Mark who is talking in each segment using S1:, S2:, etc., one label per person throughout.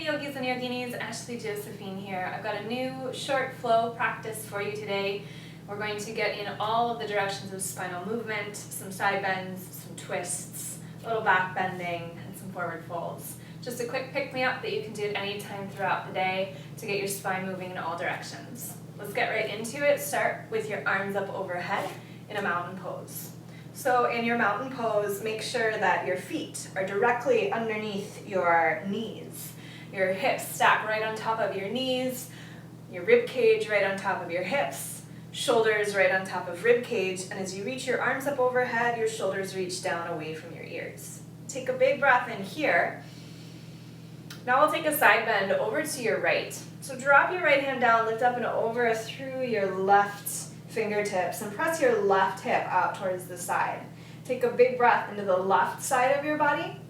S1: yogis and yoginis, Ashley Josephine here. I've got a new short flow practice for you today. We're going to get in all of the directions of spinal movement, some side bends, some twists, a little back bending, and some forward folds. Just a quick pick-me-up that you can do at any time throughout the day to get your spine moving in all directions. Let's get right into it. Start with your arms up overhead in a mountain pose. So in your mountain pose, make sure that your feet are directly underneath your knees. Your hips stack right on top of your knees, your rib cage right on top of your hips, shoulders right on top of rib cage, and as you reach your arms up overhead, your shoulders reach down away from your ears. Take a big breath in here. Now we'll take a side bend over to your right. So drop your right hand down, lift up and over through your left fingertips and press your left hip out towards the side. Take a big breath into the left side of your body.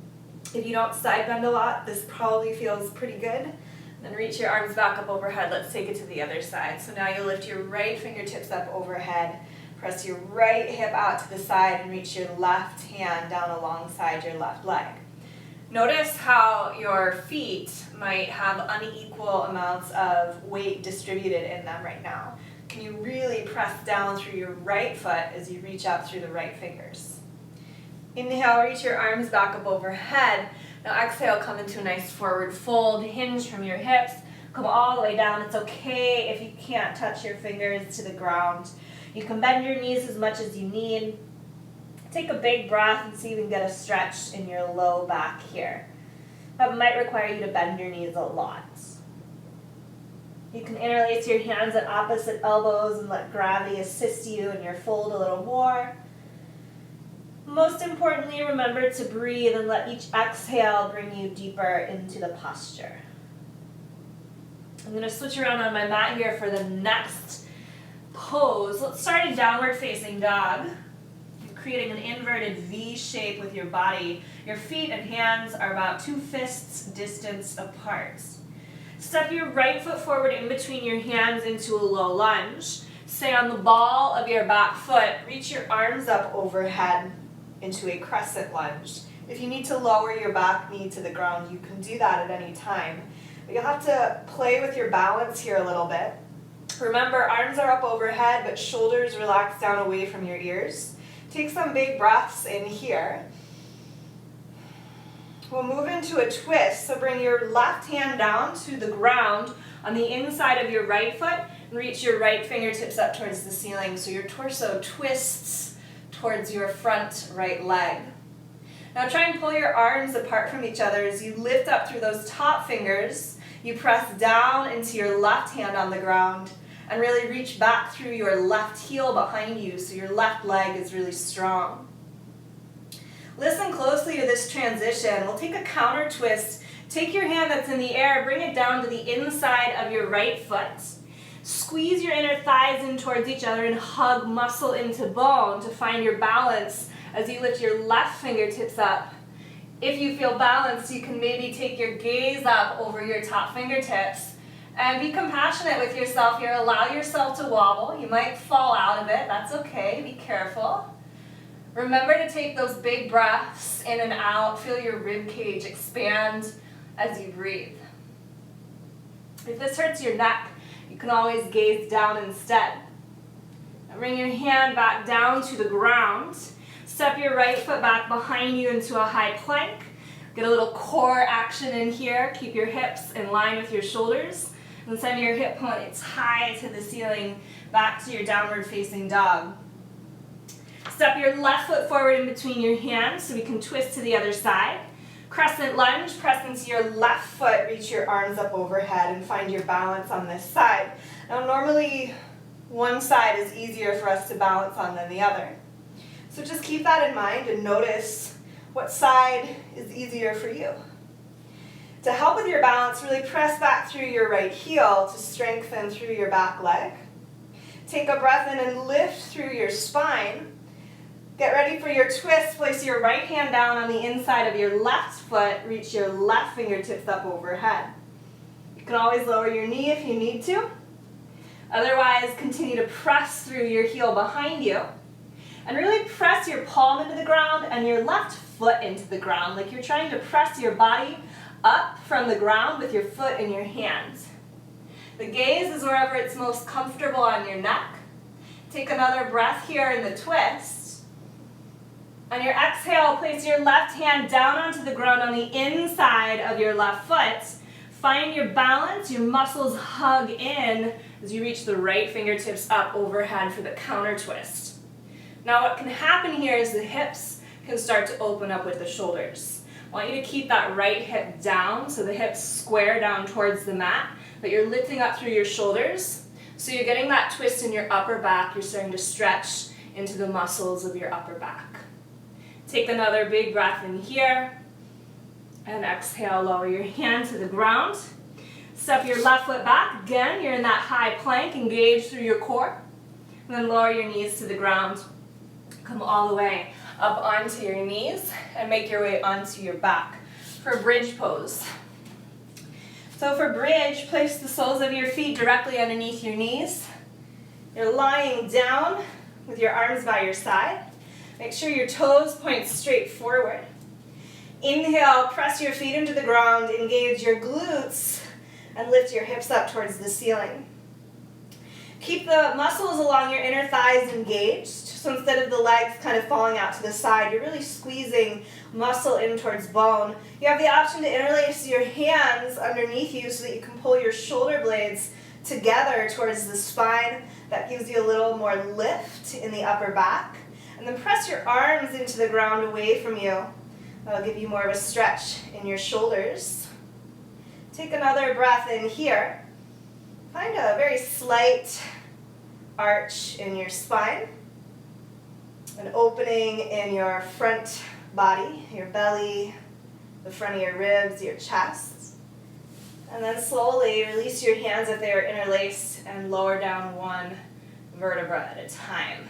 S1: If you don't side bend a lot, this probably feels pretty good. Then reach your arms back up overhead. Let's take it to the other side. So now you'll lift your right fingertips up overhead, press your right hip out to the side and reach your left hand down alongside your left leg. Notice how your feet might have unequal amounts of weight distributed in them right now. Can you really press down through your right foot as you reach out through the right fingers? Inhale, reach your arms back up overhead. Now exhale, come into a nice forward fold, hinge from your hips, come all the way down. It's okay if you can't touch your fingers to the ground. You can bend your knees as much as you need. Take a big breath and see if you can get a stretch in your low back here. That might require you to bend your knees a lot. You can interlace your hands at opposite elbows and let gravity assist you in your fold a little more. Most importantly, remember to breathe and let each exhale bring you deeper into the posture. I'm going to switch around on my mat here for the next pose. Let's start in downward facing dog. You're creating an inverted V shape with your body. Your feet and hands are about 2 fists distance apart. Step your right foot forward in between your hands into a low lunge. Stay on the ball of your back foot. Reach your arms up overhead into a crescent lunge. If you need to lower your back knee to the ground, you can do that at any time. But you'll have to play with your balance here a little bit. Remember, arms are up overhead, but shoulders relax down away from your ears. Take some big breaths in here. We'll move into a twist, so bring your left hand down to the ground on the inside of your right foot and reach your right fingertips up towards the ceiling so your torso twists towards your front right leg. Now try and pull your arms apart from each other as you lift up through those top fingers. You press down into your left hand on the ground and really reach back through your left heel behind you so your left leg is really strong. Listen closely to this transition. We'll take a counter twist. Take your hand that's in the air, bring it down to the inside of your right foot. Squeeze your inner thighs in towards each other and hug muscle into bone to find your balance as you lift your left fingertips up. If you feel balanced, you can maybe take your gaze up over your top fingertips and be compassionate with yourself here. Allow yourself to wobble. You might fall out of it. That's okay. Be careful. Remember to take those big breaths in and out. Feel your rib cage expand as you breathe. If this hurts your neck, you can always gaze down instead. Now bring your hand back down to the ground. Step your right foot back behind you into a high plank. Get a little core action in here. Keep your hips in line with your shoulders. And send your hip points high to the ceiling, back to your downward facing dog. Step your left foot forward in between your hands so we can twist to the other side. Crescent lunge, press into your left foot, reach your arms up overhead and find your balance on this side. Now normally one side is easier for us to balance on than the other. So just keep that in mind and notice what side is easier for you. To help with your balance, really press back through your right heel to strengthen through your back leg. Take a breath in and lift through your spine. Get ready for your twist. Place your right hand down on the inside of your left foot. Reach your left fingertips up overhead. You can always lower your knee if you need to. Otherwise, continue to press through your heel behind you. And really press your palm into the ground and your left foot into the ground, like you're trying to press your body up from the ground with your foot and your hands. The gaze is wherever it's most comfortable on your neck. Take another breath here in the twist. On your exhale, place your left hand down onto the ground on the inside of your left foot. Find your balance, your muscles hug in as you reach the right fingertips up overhead for the counter twist. Now what can happen here is the hips can start to open up with the shoulders. I want you to keep that right hip down so the hips square down towards the mat, but you're lifting up through your shoulders. So you're getting that twist in your upper back. You're starting to stretch into the muscles of your upper back. Take another big breath in here. And exhale, lower your hand to the ground. Step your left foot back. Again, you're in that high plank. Engage through your core. And then lower your knees to the ground. Come all the way up onto your knees and make your way onto your back for bridge pose. So for bridge, place the soles of your feet directly underneath your knees. You're lying down with your arms by your side. Make sure your toes point straight forward. Inhale, press your feet into the ground, engage your glutes, and lift your hips up towards the ceiling. Keep the muscles along your inner thighs engaged, so instead of the legs kind of falling out to the side, you're really squeezing muscle in towards bone. You have the option to interlace your hands underneath you so that you can pull your shoulder blades together towards the spine. That gives you a little more lift in the upper back. And then press your arms into the ground away from you. That'll give you more of a stretch in your shoulders. Take another breath in here. Find a very slight arch in your spine. An opening in your front body, your belly, the front of your ribs, your chest. And then slowly release your hands if they are interlaced and lower down one vertebra at a time.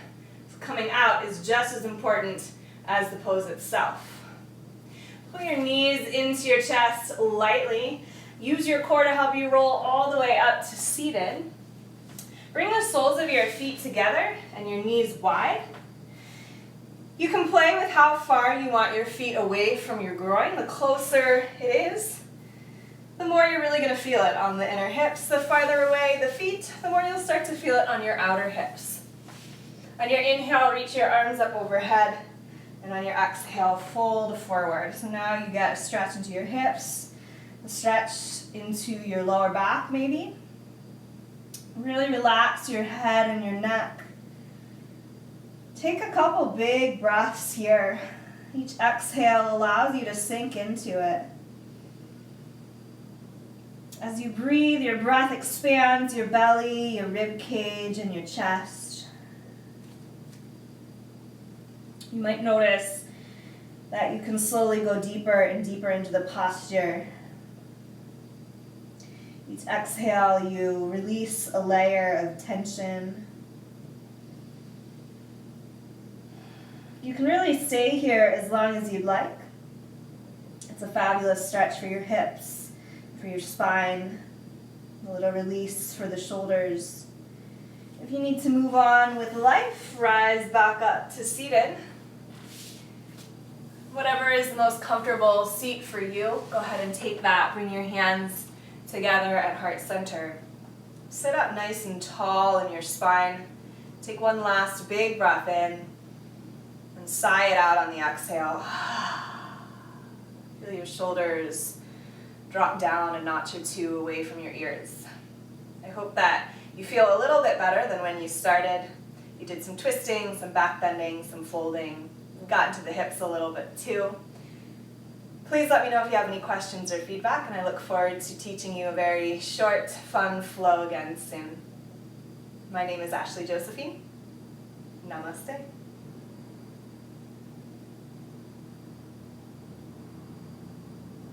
S1: So coming out is just as important as the pose itself. Pull your knees into your chest lightly. Use your core to help you roll all the way up to seated. Bring the soles of your feet together and your knees wide. You can play with how far you want your feet away from your groin. The closer it is, the more you're really going to feel it on the inner hips. The farther away the feet, the more you'll start to feel it on your outer hips. On your inhale, reach your arms up overhead. And on your exhale, fold forward. So now you get a stretch into your hips, a stretch into your lower back maybe. Really relax your head and your neck. Take a couple big breaths here. Each exhale allows you to sink into it. As you breathe, your breath expands your belly, your rib cage, and your chest. You might notice that you can slowly go deeper and deeper into the posture. Each exhale, you release a layer of tension. You can really stay here as long as you'd like. It's a fabulous stretch for your hips, for your spine, a little release for the shoulders. If you need to move on with life, rise back up to seated. Whatever is the most comfortable seat for you, go ahead and take that. Bring your hands together at heart center. Sit up nice and tall in your spine. Take one last big breath in and sigh it out on the exhale. Feel your shoulders drop down a notch or two away from your ears. I hope that you feel a little bit better than when you started. You did some twisting, some back bending, some folding. Got into the hips a little bit too. Please let me know if you have any questions or feedback, and I look forward to teaching you a very short, fun flow again soon. My name is Ashley Josephine. Namaste.